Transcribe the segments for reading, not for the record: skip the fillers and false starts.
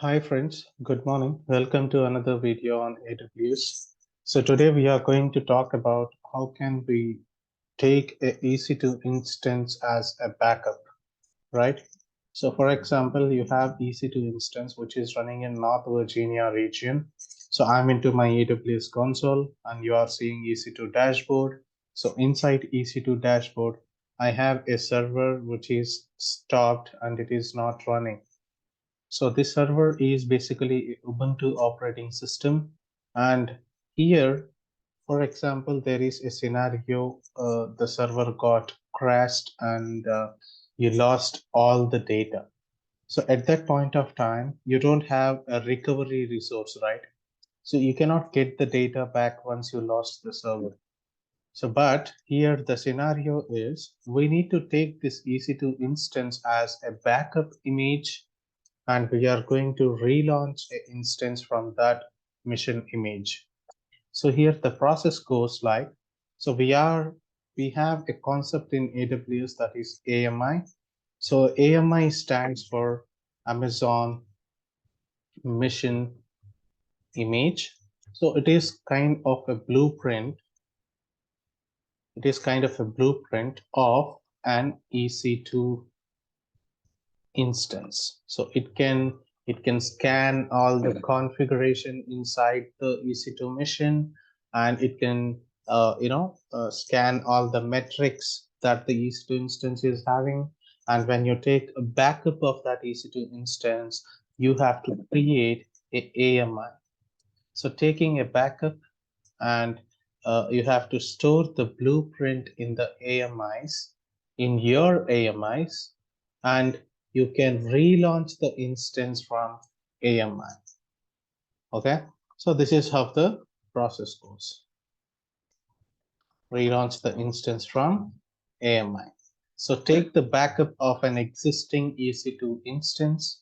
Hi friends, good morning. Welcome to another video on AWS. So today we are going to talk about how can we take a EC2 instance as a backup, right? So for example, you have EC2 instance which is running in North Virginia region. So I'm into my AWS console and you are seeing EC2 dashboard. So inside EC2 dashboard, I have a server which is stopped and it is not running. So this server is basically Ubuntu operating system. And here, for example, there is a scenario, the server got crashed and you lost all the data. So at that point of time, you don't have a recovery resource, right? So you cannot get the data back once you lost the server. So, but here the scenario is we need to take this EC2 instance as a backup image and we are going to relaunch an instance from that mission image. So here the process goes like, so we have a concept in AWS that is AMI. So AMI stands for Amazon Mission Image. So it is kind of a blueprint. It is kind of a blueprint of an EC2 instance. So it can scan all the configuration inside the EC2 mission, and it can scan all the metrics that the EC2 instance is having. And when you take a backup of that EC2 instance, you have to create a AMI. So taking a backup and you have to store the blueprint in the AMIs, in your AMIs, and you can relaunch the instance from AMI. Okay, so this is how the process goes. Relaunch the instance from AMI. So take the backup of an existing EC2 instance,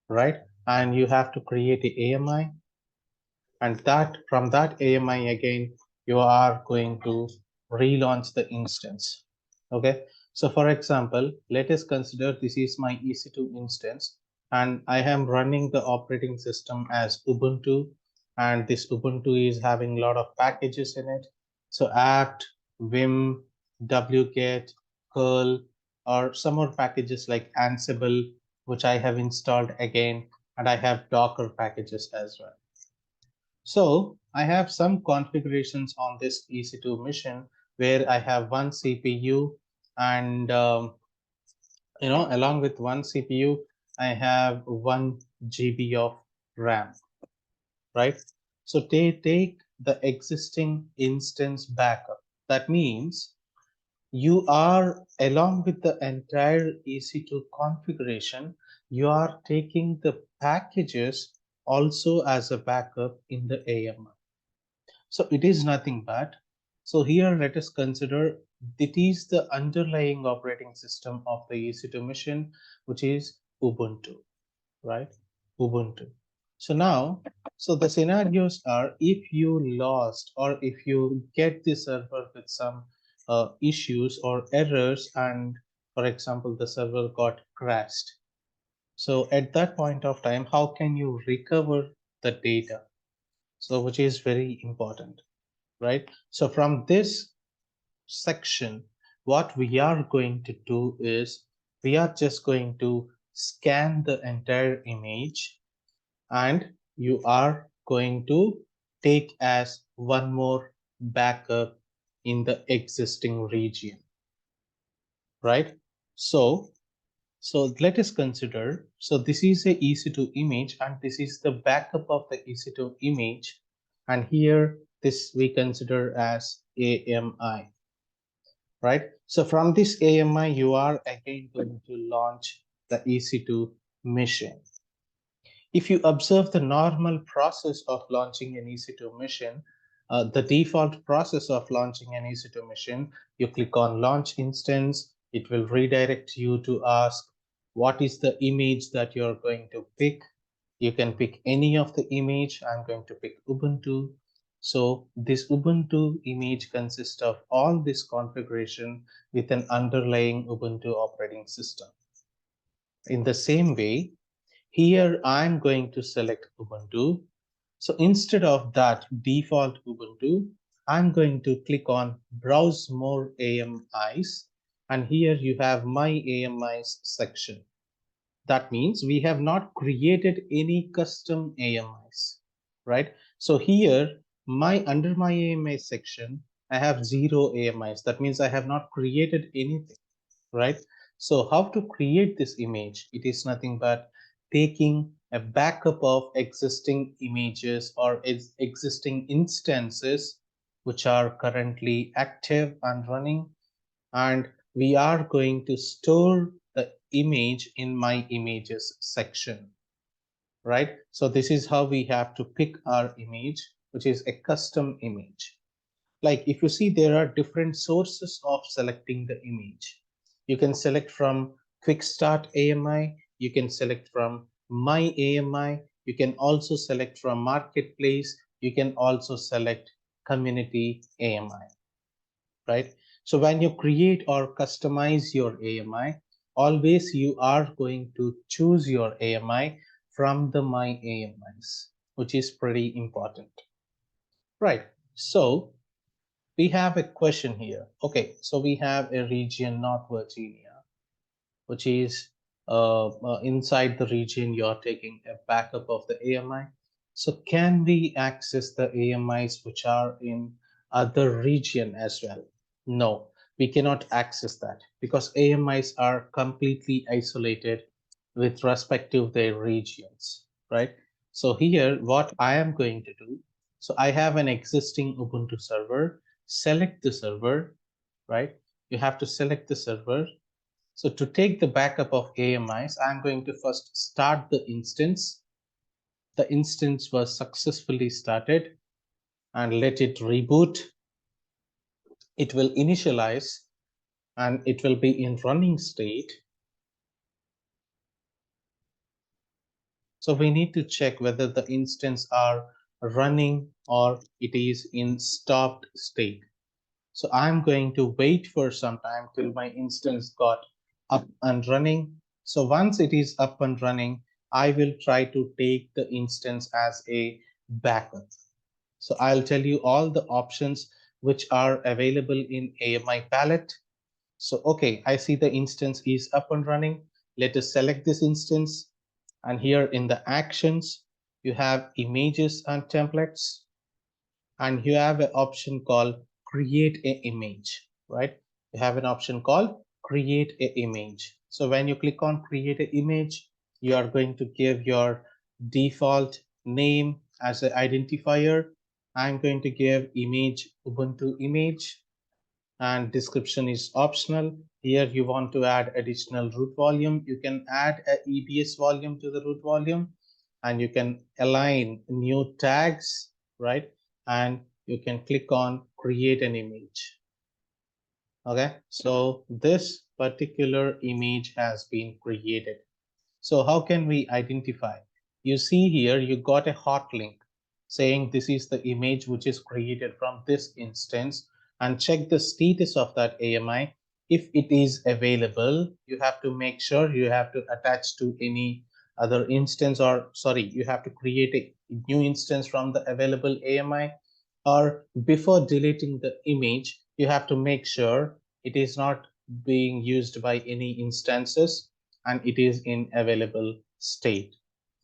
right? And you have to create the AMI, and that from that AMI again, you are going to relaunch the instance. Okay, so for example, let us consider this is my EC2 instance and I am running the operating system as Ubuntu, and this Ubuntu is having a lot of packages in it. So apt, vim, wget, curl, or some more packages like Ansible, which I have installed again, and I have Docker packages as well. So I have some configurations on this EC2 mission where I have one CPU and along with one CPU, I have 1 GB of RAM, right? So they take the existing instance backup. That means you are, along with the entire EC2 configuration, you are taking the packages also as a backup in the AMI. So it is nothing but, so here let us consider it is the underlying operating system of the EC2 machine, which is Ubuntu, right? Ubuntu. So now, so the scenarios are if you lost or if you get the server with some issues or errors, and for example, the server got crashed. So at that point of time, how can you recover the data? So which is very important, right? So from this section, what we are going to do is we are just going to scan the entire image, and you are going to take as one more backup in the existing region, right? So let us consider, so this is a EC2 image and this is the backup of the EC2 image, and here this we consider as AMI, right? So from this AMI, you are again going to launch the EC2 mission. If you observe the normal process of launching an EC2 mission, the default process of launching an EC2 mission, you click on launch instance, it will redirect you to ask what is the image that you're going to pick. You can pick any of the image. I'm going to pick Ubuntu. So this Ubuntu image consists of all this configuration with an underlying Ubuntu operating system. In the same way, Here I'm going to select Ubuntu. So instead of that default Ubuntu, I'm going to click on browse more AMIs, and here you have my AMIs section. That means we have not created any custom AMIs, right? So here under my AMI section, I have 0 AMIs. That means I have not created anything, right? So how to create this image? It is nothing but taking a backup of existing images or existing instances which are currently active and running, and we are going to store the image in my images section, right? So this is how we have to pick our image, which is a custom image. Like if you see, there are different sources of selecting the image. You can select from quick start AMI, you can select from my AMI, you can also select from marketplace, you can also select community AMI, right? So when you create or customize your AMI, always you are going to choose your AMI from the my AMIs, which is pretty important, right? So we have a question here. Okay, so we have a region North Virginia, which is inside the region you're taking a backup of the AMI. So can we access the AMIs which are in other region as well? No, we cannot access that because AMIs are completely isolated with respect to their regions, right? So here what I am going to do, so I have an existing Ubuntu server, select the server, right? You have to select the server. So to take the backup of AMIs, I'm going to first start the instance. The instance was successfully started, and let it reboot. It will initialize and it will be in running state. So we need to check whether the instance are running or it is in stopped state. So I'm going to wait for some time till my instance got up and running. So once it is up and running, I will try to take the instance as a backup. So I'll tell you all the options which are available in AMI palette. So, okay, I see the instance is up and running. Let us select this instance. And here in the actions, you have images and templates, and you have an option called create a image, right? You have an option called create a image. So when you click on create a image, you are going to give your default name as an identifier. I'm going to give image Ubuntu image, and description is optional. Here you want to add additional root volume, you can add a EBS volume to the root volume, and you can align new tags, right? And you can click on create an image. Okay, so this particular image has been created. So how can we identify? You see here, you got a hot link saying this is the image which is created from this instance, and check the status of that AMI. If it is available, you have to make sure you have to attach to any other instance, or sorry, you have to create a new instance from the available AMI, or before deleting the image, you have to make sure it is not being used by any instances and it is in available state.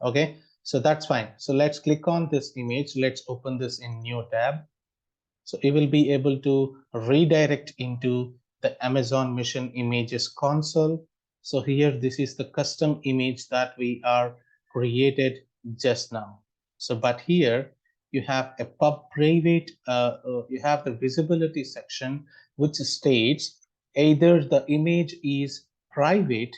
Okay, so that's fine. So let's click on this image. Let's open this in new tab. So you will be able to redirect into the Amazon Mission Images console. So here, this is the custom image that we are created just now. So, but here you have a private, you have the visibility section, which states either the image is private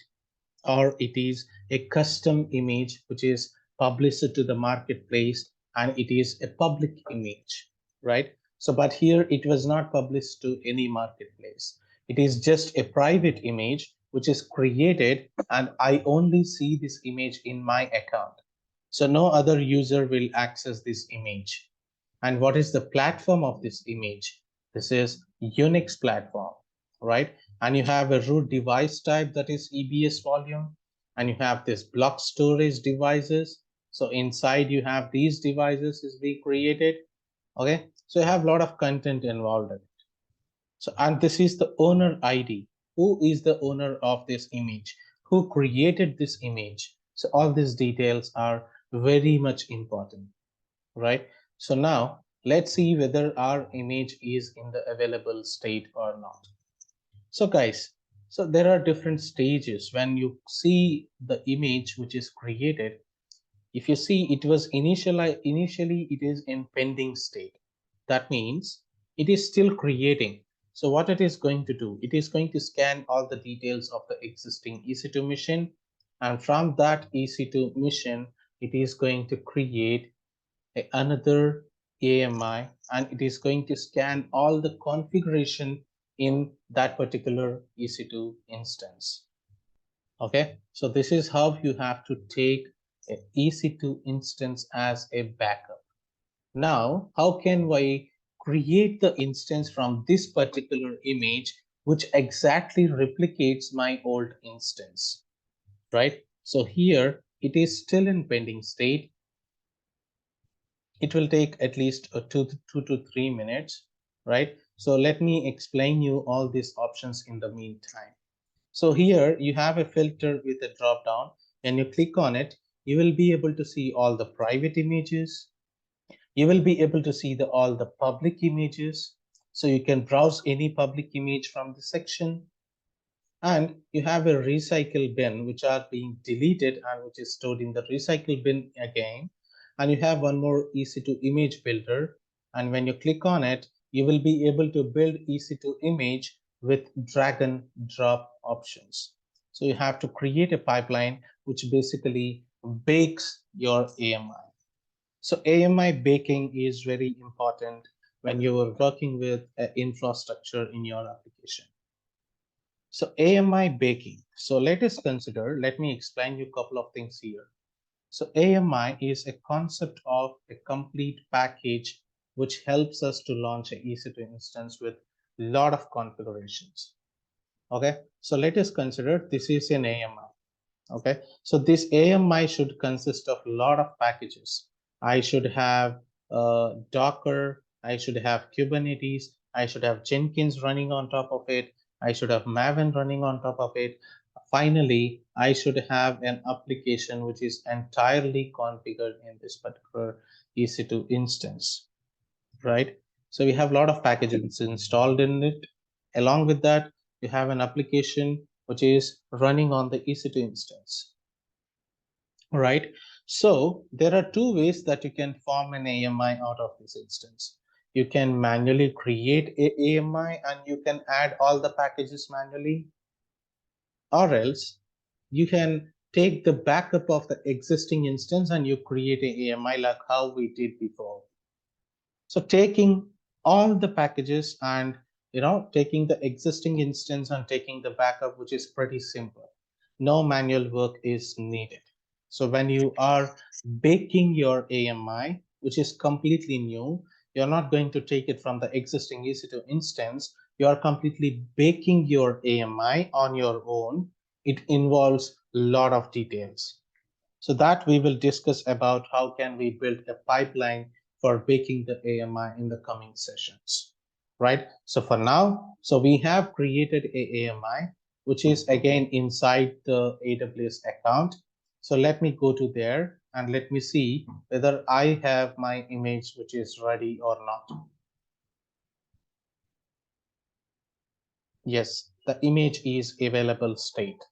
or it is a custom image which is published to the marketplace, and it is a public image, right? So but here it was not published to any marketplace. It is just a private image which is created, and I only see this image in my account. So no other user will access this image. And what is the platform of this image? This is Unix platform, right? And you have a root device type, that is EBS volume, and you have this block storage devices. So inside you have these devices is being created. Okay, so you have a lot of content involved in it. So, and this is the owner ID. Who is the owner of this image? Who created this image? So all these details are very much important, right? So now let's see whether our image is in the available state or not. So guys, so there are different stages when you see the image which is created. If you see, it was initially it is in pending state. That means it is still creating. So what it is going to do, it is going to scan all the details of the existing EC2 machine, and from that EC2 machine it is going to create another AMI, and it is going to scan all the configuration in that particular EC2 instance. Okay, so this is how you have to take a EC2 instance as a backup. Now, how can we create the instance from this particular image which exactly replicates my old instance, right? So here it is still in pending state. It will take at least 2 to 3 minutes, right? So let me explain you all these options in the meantime. So here you have a filter with a drop down. When you click on it, you will be able to see all the private images. You will be able to see all the public images. So you can browse any public image from the section. And you have a recycle bin which are being deleted and which is stored in the recycle bin again. And you have one more EC2 image builder. And when you click on it, you will be able to build EC2 image with drag and drop options. So you have to create a pipeline which basically bakes your AMI. So AMI baking is very important when you are working with infrastructure in your application. So AMI baking. So let me explain you a couple of things here. So AMI is a concept of a complete package which helps us to launch an EC2 instance with a lot of configurations. Okay, so let us consider this is an AMI. Okay, so this AMI should consist of a lot of packages. I should have Docker, I should have Kubernetes, I should have Jenkins running on top of it, I should have Maven running on top of it. Finally, I should have an application which is entirely configured in this particular EC2 instance, right? So we have a lot of packages installed in it. Along with that, you have an application which is running on the EC2 instance, right? So there are two ways that you can form an AMI out of this instance. You can manually create a AMI and you can add all the packages manually, or else you can take the backup of the existing instance and you create an AMI like how we did before. So taking all the packages and taking the existing instance and taking the backup, which is pretty simple. No manual work is needed. So when you are baking your AMI, which is completely new, you're not going to take it from the existing EC2 instance. You are completely baking your AMI on your own. It involves a lot of details. So that we will discuss about how can we build a pipeline for baking the AMI in the coming sessions, right? So for now, so we have created a AMI, which is again inside the AWS account. So let me go to there and let me see whether I have my image which is ready or not. Yes, the image is available state,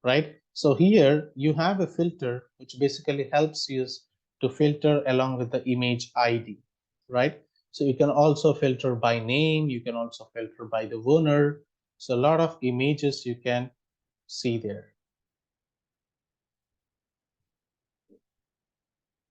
right? So here you have a filter which basically helps you to filter along with the image ID, right? So you can also filter by name, you can also filter by the owner. So a lot of images you can see there.